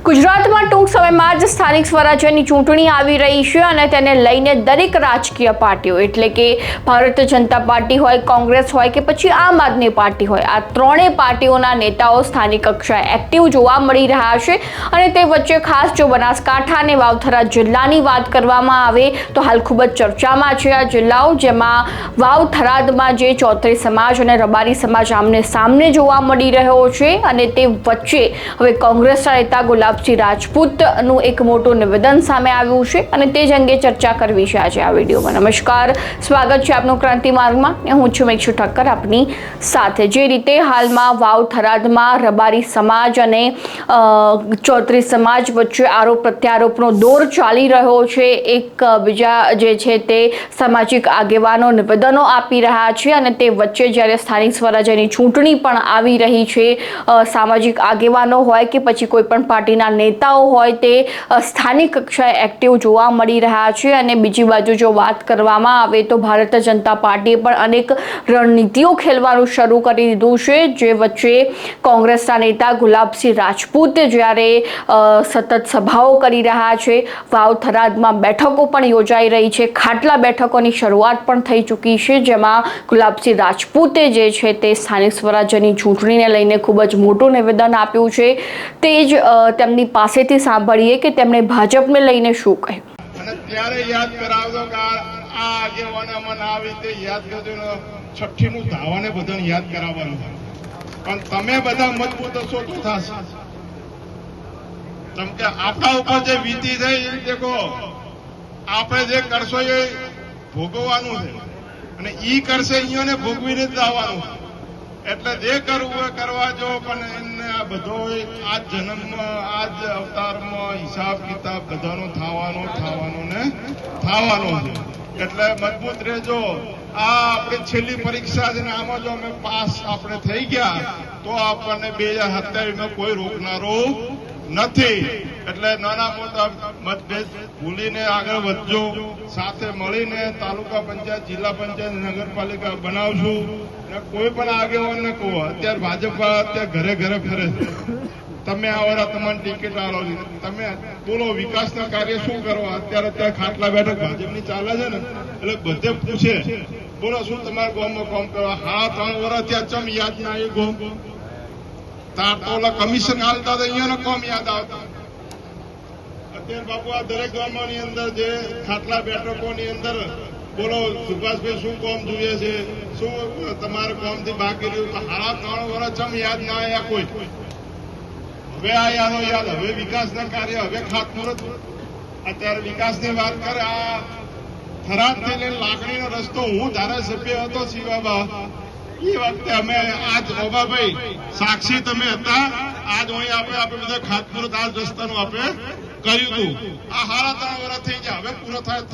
ગુજરાતમાં ટૂંક સમયમાં જ સ્થાનિક સ્વરાજ્યની ચૂંટણી આવી રહી છે અને તેને લઈને દરેક રાજકીય પાર્ટીઓ એટલે કે ભારતીય જનતા પાર્ટી હોય, કોંગ્રેસ હોય કે પછી આમ આદમી પાર્ટી હોય, આ ત્રણેય પાર્ટીઓના નેતાઓ સ્થાનિક કક્ષાએ એક્ટિવ જોવા મળી રહ્યા છે। અને તે વચ્ચે ખાસ જો બનાસકાંઠા અને વાવથરા જિલ્લાની વાત કરવામાં આવે તો હાલ ખૂબ જ ચર્ચામાં છે આ જિલ્લાઓ, જેમાં વાવથરાદમાં જે ચૌધરી સમાજ અને રબારી સમાજ આમને સામને જોવા મળી રહ્યો છે અને તે વચ્ચે હવે કોંગ્રેસના નેતા ગુલાબસિંહ રાજપૂતનું એક મોટું નિવેદન સામે આવ્યું છે અને તે જ અંગે ચર્ચા કરવી છે આજે આ વિડીયોમાં। નમસ્કાર, સ્વાગત છે આપનું ક્રાંતિ માર્ગમાં। હું છું મેક્ષુ ઠક્કર આપની સાથે। જે રીતે હાલમાં વાવથરાદમાં રબારી સમાજ અને ચૌધરી સમાજ વચ્ચે આરોપ પ્રત્યારોપનો દોર ચાલી રહ્યો છે। એક બીજા જે છે તે સામાજિક આગેવાનો નિવેદનો આપી રહ્યા છે અને તે વચ્ચે જ્યારે સ્થાનિક સ્વરાજ્યની ચૂંટણી પણ આવી રહી છે, સામાજિક આગેવાનો હોય કે પછી કોઈ પણ પાર્ટીના નેતાઓ હોય તે સ્થાનિક કક્ષાએ એક્ટિવ જોવા મળી રહ્યા છે। અને બીજી બાજુ જો વાત કરવામાં આવે તો ભારતીય જનતા પાર્ટીએ પણ અનેક રણનીતિઓ ખેલવાનું શરૂ કરી દીધું છે। જે વચ્ચે કોંગ્રેસના નેતા ગુલાબસિંહ રાજપૂત જ્યારે સતત સભાઓ કરી રહ્યા છે, વાવથરાદમાં બેઠકો પણ યોજાઈ રહી છે, ખાટલા બેઠકોની શરૂઆત પણ થઈ ચૂકી છે, જેમાં ગુલાબસિંહ રાજપૂતે જે છે તે સ્થાનિક સ્વરાજ્યની ચૂંટણીને લઈને ખૂબ જ મોટું નિવેદન આપ્યું છે। તે જ તેમની પાસેથી સાંભળીએ કે તેમણે ભાજપને લઈને શું કહ્યું। અને ત્યારે યાદ કરાવજો કે આ આગેવાને મને આવી રીતે યાદ કરજો, છઠ્ઠીનું ધાવાને બધાને યાદ કરાવવાનું, પણ તમે બધા મજબૂત હશો તો થશે। કેમ કે આપણા ઉપર જે વીતી થઈ દેખો, આપણે જે કરશો એ ભોગવવાનું છે અને ઈ કરશે અહીંયાને ભોગવીને જ આવવાનું છે। એટલે જે કરવું એ કરવા જો, પણ એને આ બધો આ જન્મમાં આ જ અવતારમાં હિસાબ કિતાબ બધાનો થવાનો છે। એટલે મજબૂત રહેજો। આ આપણી છેલ્લી પરીક્ષા છે ને આમાં જો અમે પાસ આપણે થઈ ગયા તો આપણને 2027માં કોઈ રોકનારો નથી। એટલે નાના મોટા મતભેદ ભૂલીને આગળ વધજો, સાથે મળીને તાલુકા પંચાયત, જિલ્લા પંચાયત, નગરપાલિકા બનાવશું। કોઈ પણ આગેવાનને કહો, અત્યારે ભાજપ અત્યારે ઘરે ઘરે ફરે છે, તમે આવો તમારી ટિકિટ આલો, તમે બોલો વિકાસના કાર્ય શું કરવા? અત્યારે ખાટલા બેઠક ભાજપની ચાલે છે ને, એટલે બધે પૂછે બોલો શું તમારા ગામમાં કામ કરવા? હા 3 વર્ષ ત્યાં ચમ યાદ ના આવ્યું ગામ? તાર તો ઓલા કમિશન હાલતા હતા, અહીંયાનો કામ યાદ આવતા। અત્યારે બાપુ આ દરેક ગામોની અંદર જે ખાટલા બેઠકોની અંદર બોલો સુભાષભાઈ શું કામ જોઈએ છે, શું તમારા કામથી બાકી રહ્યું? તો હાડા 3 વર્ષ ચમ યાદ ના આવ્યા કોઈ? હવે આ યાદ, હવે વિકાસના કાર્ય, હવે ખાતમુહૂર્ત, અત્યારે વિકાસની વાત કરે। આ થરાદથી લઈને લાકડીનો રસ્તો હું ધારાસભ્ય હતો શિવાબા, એ વખતે અમે આજ ઓબાભાઈ સાક્ષી તમે હતા, આજ અહીં આપણે બધા ખાતમુહૂર્ત આ રસ્તાનું આપણે કર્યું હતું। આ હાડા 3 વર્ષ થઈ ગયા, હવે પૂરો થાય।